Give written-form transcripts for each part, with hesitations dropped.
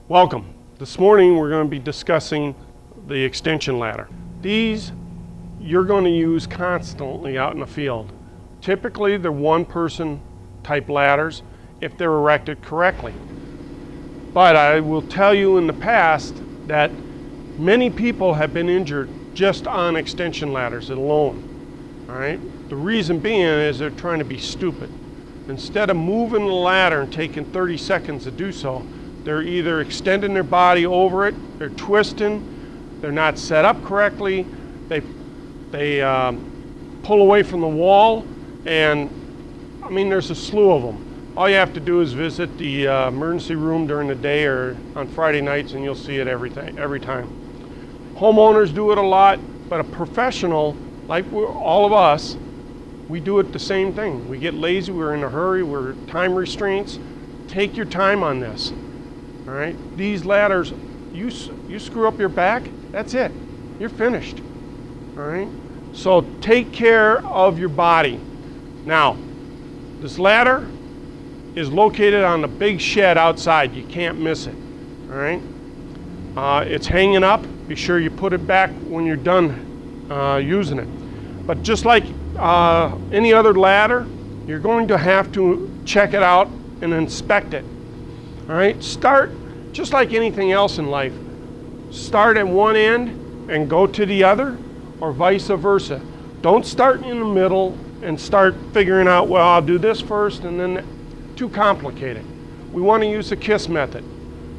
Welcome. This morning we're going to be discussing the extension ladder. These you're going to use constantly out in the field. Typically they're one-person type ladders if they're erected correctly. But I will tell you in the past that many people have been injured just on extension ladders alone. All right? The reason being is they're trying to be stupid. Instead of moving the ladder and taking 30 seconds to do so, they're either extending their body over it, they're twisting, they're not set up correctly, they pull away from the wall, and I mean there's a slew of them. All you have to do is visit the emergency room during the day or on Friday nights and you'll see it every time. Homeowners do it a lot, but a professional, like all of us, we do it the same thing. We get lazy, we're in a hurry, we're time restraints. Take your time on this. All right, these ladders, you screw up your back, that's it. You're finished. All right, so take care of your body. Now, this ladder is located on the big shed outside. You can't miss it. All right, it's hanging up. Be sure you put it back when you're done using it. But just like any other ladder, you're going to have to check it out and inspect it. All right, start just like anything else in life. Start at one end and go to the other, or vice versa. Don't start in the middle and start figuring out, well, I'll do this first, and then too complicated. We want to use the KISS method.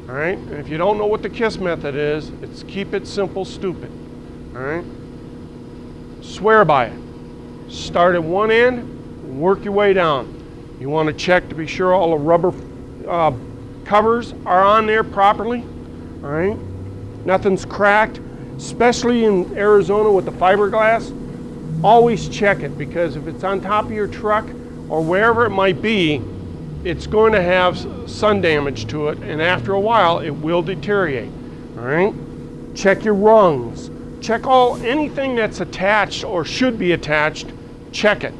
All right, and if you don't know what the KISS method is, it's keep it simple, stupid. All right, swear by it. Start at one end, work your way down. You want to check to be sure all the rubber covers are on there properly. All right, nothing's cracked, especially in Arizona with the fiberglass. Always check it, because if it's on top of your truck or wherever it might be, it's going to have sun damage to it, and after a while it will deteriorate. All right, check your rungs. Check anything that's attached or should be attached. Check it.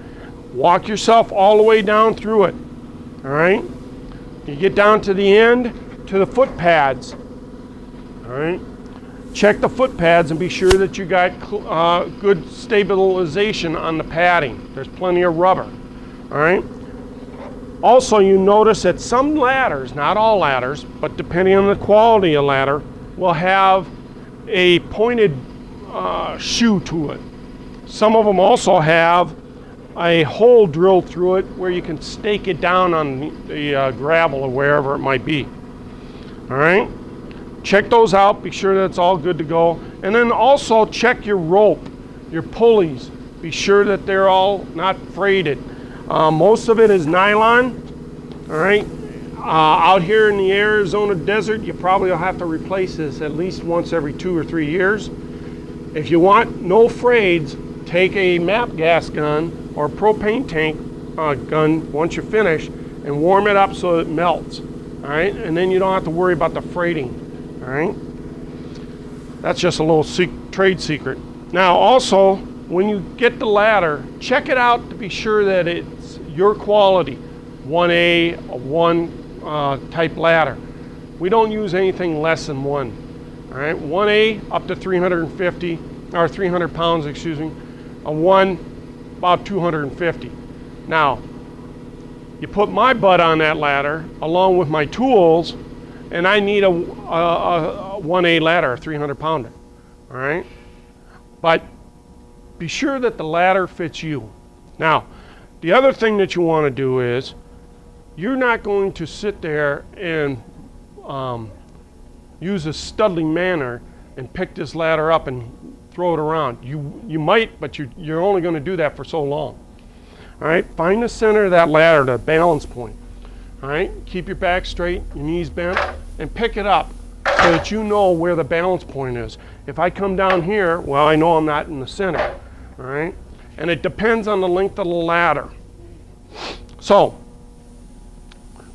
Walk yourself all the way down through it. All right, you get down to the end, to the foot pads. All right, check the foot pads and be sure that you got good stabilization on the padding. There's plenty of rubber. All right, also you notice that some ladders, not all ladders, but depending on the quality of ladder, will have a pointed shoe to it. Some of them also have a hole drilled through it where you can stake it down on the gravel or wherever it might be. All right, check those out, be sure that's all good to go. And then also check your rope, your pulleys. Be sure that they're all not frayed. Most of it is nylon. All right, out here in the Arizona desert, you probably will have to replace this at least once every 2 or 3 years. If you want no frayeds, take a MAP gas gun or a propane tank gun once you're finished and warm it up so it melts. All right, and then you don't have to worry about the freighting. All right, that's just a little trade secret. Now also, when you get the ladder, check it out to be sure that it's your quality, 1A, a 1 type ladder. We don't use anything less than 1. All right, 1A up to 350 or 300 pounds, excuse me. A 1 about 250. Now, you put my butt on that ladder along with my tools, and I need a 1A ladder, a 300 pounder. All right, but be sure that the ladder fits you. Now, the other thing that you want to do is you're not going to sit there and use a studly manner and pick this ladder up and throw it around. You might, but you're only going to do that for so long. All right, find the center of that ladder, the balance point. All right, keep your back straight, your knees bent, and pick it up so that you know where the balance point is. If I come down here, well, I know I'm not in the center. All right, and it depends on the length of the ladder. So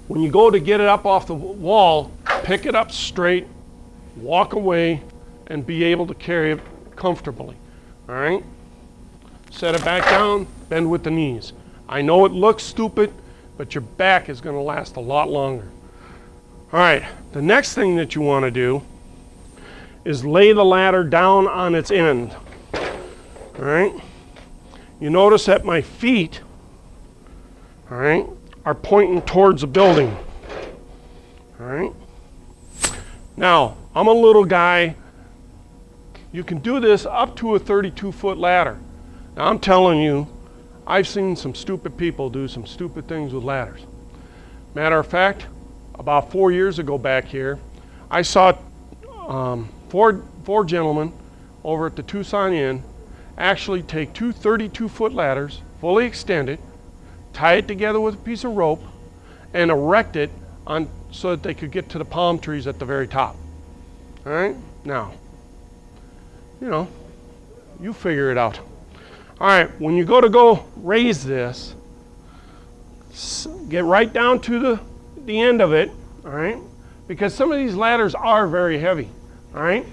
when you go to get it up off the wall, pick it up straight, walk away, and be able to carry it comfortably. All right, set it back down, bend with the knees. I know it looks stupid, but your back is going to last a lot longer. All right, the next thing that you want to do is lay the ladder down on its end. All right, you notice that my feet, all right, are pointing towards the building. All right, now I'm a little guy. You can do this up to a 32-foot ladder. Now I'm telling you, I've seen some stupid people do some stupid things with ladders. Matter of fact, about 4 years ago back here, I saw four gentlemen over at the Tucson Inn actually take two 32-foot ladders, fully extended, tie it together with a piece of rope, and erect it on so that they could get to the palm trees at the very top. All right, now, you know, you figure it out. All right, when you go raise this, get right down to the end of it, all right? Because some of these ladders are very heavy, all right?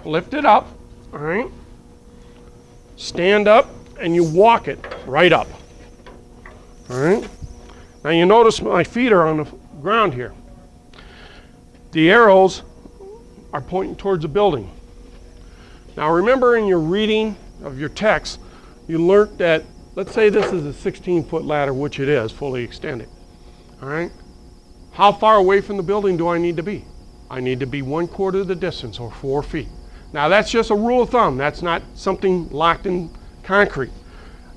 Lift it up, all right? Stand up, and you walk it right up, all right? Now you notice my feet are on the ground here. The arrows are pointing towards the building. Now remember in your reading of your text, you learned that, let's say this is a 16-foot ladder, which it is, fully extended, all right? How far away from the building do I need to be? I need to be 1/4 of the distance, or 4 feet. Now that's just a rule of thumb. That's not something locked in concrete.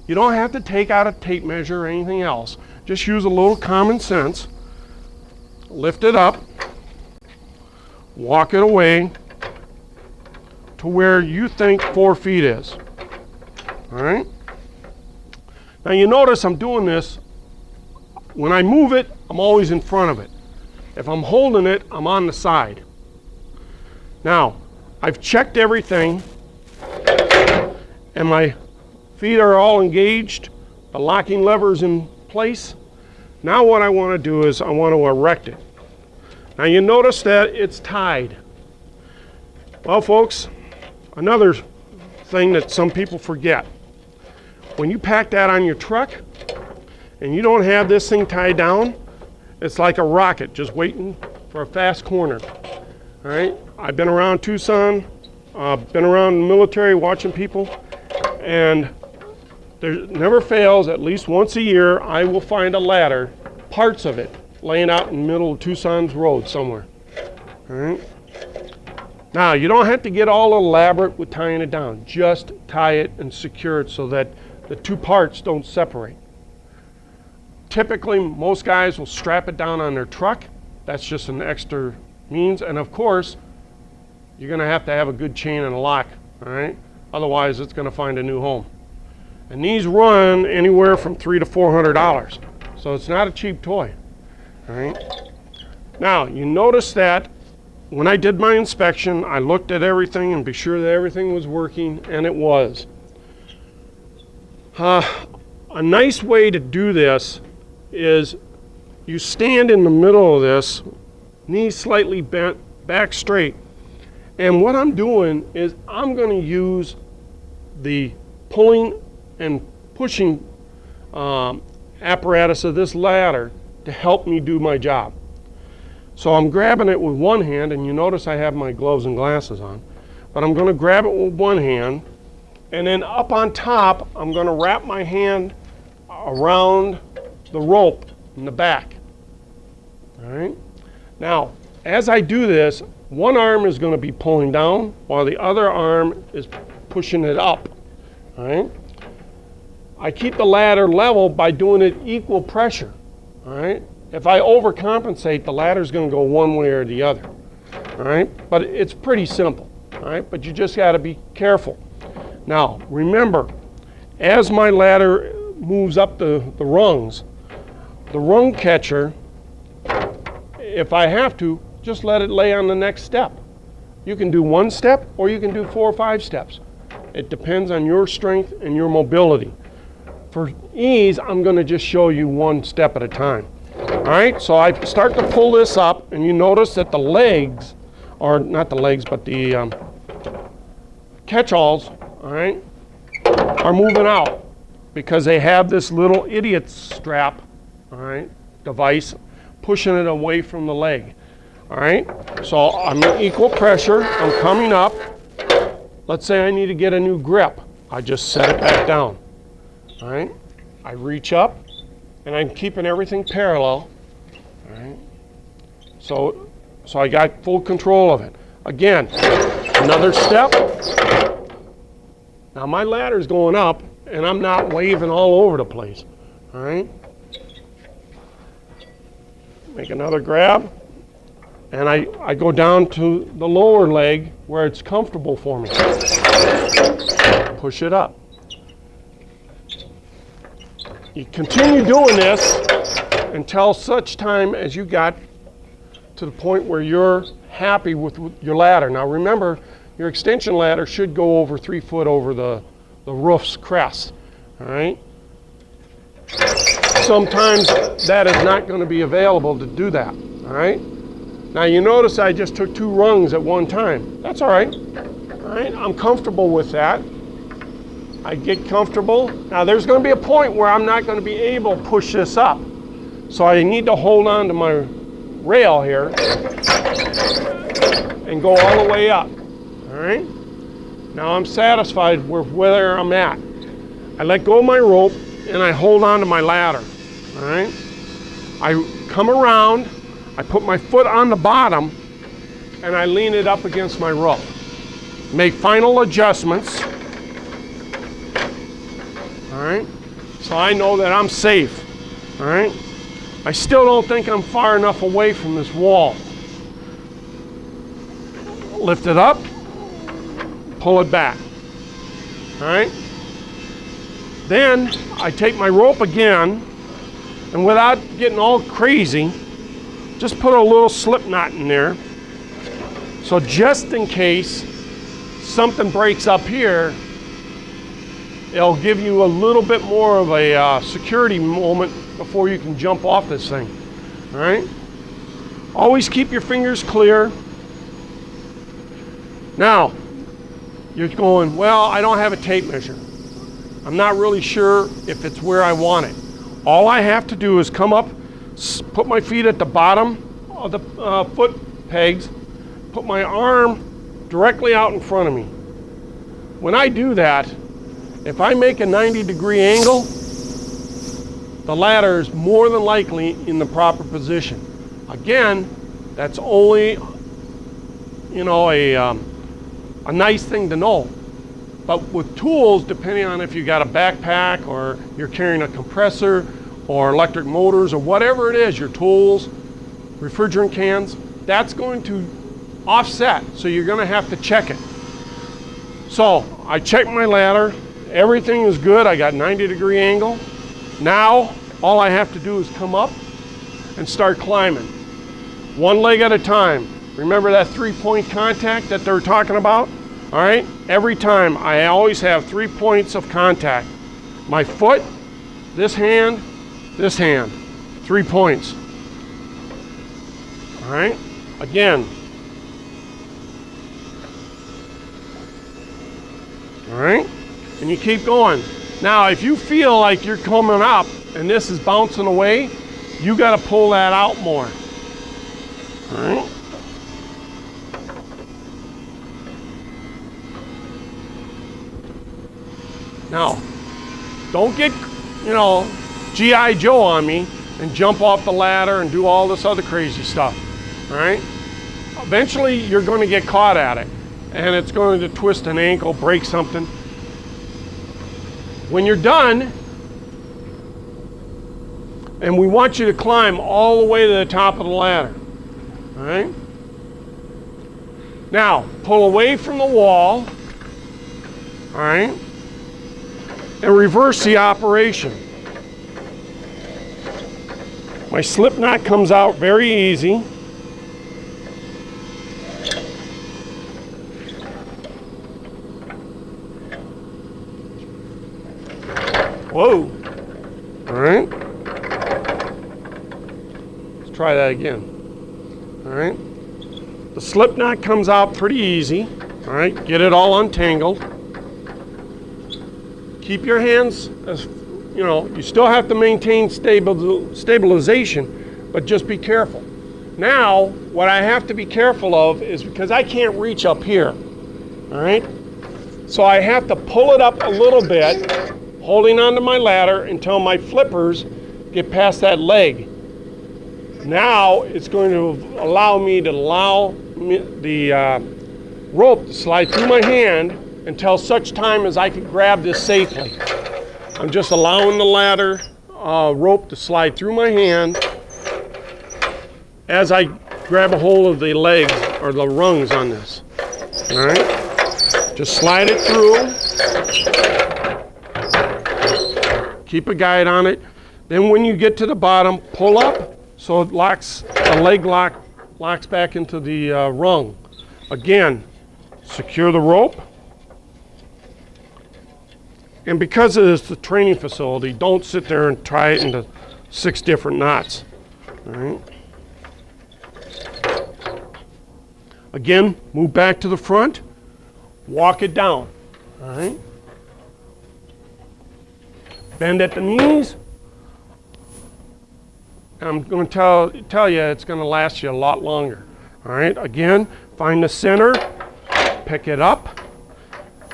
You don't have to take out a tape measure or anything else. Just use a little common sense. Lift it up, walk it away to where you think 4 feet is. All right? Now you notice I'm doing this. When I move it, I'm always in front of it. If I'm holding it, I'm on the side. Now, I've checked everything, and my feet are all engaged. The locking lever is in place. Now what I want to do is I want to erect it. Now you notice that it's tied. Well, folks, another thing that some people forget. When you pack that on your truck and you don't have this thing tied down, it's like a rocket just waiting for a fast corner. All right? I've been around Tucson, been around the military watching people, and there never fails, at least once a year, I will find a ladder, parts of it, laying out in the middle of Tucson's road somewhere. All right? Now, you don't have to get all elaborate with tying it down. Just tie it and secure it so that the two parts don't separate. Typically, most guys will strap it down on their truck. That's just an extra means. And of course, you're going to have a good chain and a lock, all right? Otherwise, it's going to find a new home. And these run anywhere from $300 to $400. So it's not a cheap toy, all right? Now, you notice that when I did my inspection, I looked at everything and be sure that everything was working, and it was. A nice way to do this is you stand in the middle of this, knees slightly bent, back straight. And what I'm doing is I'm going to use the pulling and pushing apparatus of this ladder to help me do my job. So I'm grabbing it with one hand, and you notice I have my gloves and glasses on, but I'm going to grab it with one hand, and then up on top, I'm going to wrap my hand around the rope in the back. All right? Now, as I do this, one arm is going to be pulling down while the other arm is pushing it up. All right? I keep the ladder level by doing it equal pressure. All right? If I overcompensate, the ladder's going to go one way or the other. All right? But it's pretty simple. All right? But you just got to be careful. Now, remember, as my ladder moves up the rungs, the rung catcher, if I have to, just let it lay on the next step. You can do one step or you can do 4 or 5 steps. It depends on your strength and your mobility. For ease, I'm going to just show you one step at a time. All right, so I start to pull this up, and you notice that the legs, or not the legs, but the catch-alls, all right, are moving out because they have this little idiot strap, all right, device, pushing it away from the leg. All All right, so I'm in equal pressure, I'm coming up. Let's say I need to get a new grip. I just set it back down. All right, I reach up and I'm keeping everything parallel. All right, so I got full control of it. Again, another step. Now my ladder's going up and I'm not waving all over the place. All right, make another grab. And I go down to the lower leg where it's comfortable for me. Push it up. You continue doing this until such time as you got to the point where you're happy with your ladder. Now remember, your extension ladder should go over 3 foot over the roof's crest. All right? Sometimes that is not going to be available to do that. All right? Now you notice I just took 2 rungs at one time. That's all right. All right, I'm comfortable with that. I get comfortable. Now there's going to be a point where I'm not going to be able to push this up. So I need to hold on to my rail here and go all the way up. All right. Now I'm satisfied with where I'm at. I let go of my rope and I hold on to my ladder. All right. I come around. I put my foot on the bottom and I lean it up against my roof. Make final adjustments. All right, so I know that I'm safe. All right, I still don't think I'm far enough away from this wall. Lift it up, pull it back. All right, then I take my rope again and without getting all crazy, just put a little slip knot in there. So just in case something breaks up here, it'll give you a little bit more of a security moment before you can jump off this thing. All right? Always keep your fingers clear. Now, you're going, well, I don't have a tape measure. I'm not really sure if it's where I want it. All I have to do is come up, put my feet at the bottom of the foot pegs, put my arm directly out in front of me. When I do that, if I make a 90-degree angle, the ladder is more than likely in the proper position. Again, that's only, you know, a nice thing to know. But with tools, depending on if you got a backpack or you're carrying a compressor or electric motors or whatever it is, your tools, refrigerant cans, that's going to offset, so you're going to have to check it. So I checked my ladder, everything is good, I got 90-degree angle. Now all I have to do is come up and start climbing. One leg at a time. Remember that 3-point contact that they're talking about? All right, every time I always have 3 points of contact. My foot, this hand, 3 points. All right, again. All right, and you keep going. Now, if you feel like you're coming up and this is bouncing away, you got to pull that out more. All right. Now, don't get, you know, G.I. Joe on me and jump off the ladder and do all this other crazy stuff, all right? Eventually, you're going to get caught at it, and it's going to twist an ankle, break something. When you're done, and we want you to climb all the way to the top of the ladder, all right? Now, pull away from the wall, all right? And reverse the operation. My slip knot comes out very easy. Whoa. All right. Let's try that again. All right. The slip knot comes out pretty easy. All right. Get it all untangled. Keep your hands, as you know, you still have to maintain stabilization, but just be careful. Now, what I have to be careful of is because I can't reach up here, all right? So I have to pull it up a little bit, holding onto my ladder until my flippers get past that leg. Now it's going to allow me to the rope to slide through my hand until such time as I can grab this safely. I'm just allowing the ladder rope to slide through my hand as I grab a hold of the legs or the rungs on this. All right, just slide it through. Keep a guide on it. Then when you get to the bottom, pull up so it locks, the leg locks back into the rung. Again, secure the rope. And because it is the training facility, don't sit there and try it into 6 different knots. All right. Again, move back to the front, walk it down. All right. Bend at the knees. I'm going to tell you it's going to last you a lot longer. All right. Again, find the center, pick it up,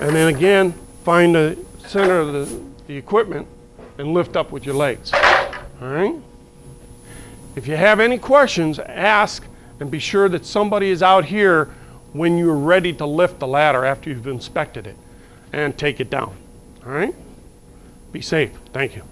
and then again, find the center of the equipment and lift up with your legs. All right. If you have any questions, ask, and be sure that somebody is out here when you're ready to lift the ladder after you've inspected it and take it down. All right. Be safe. Thank you.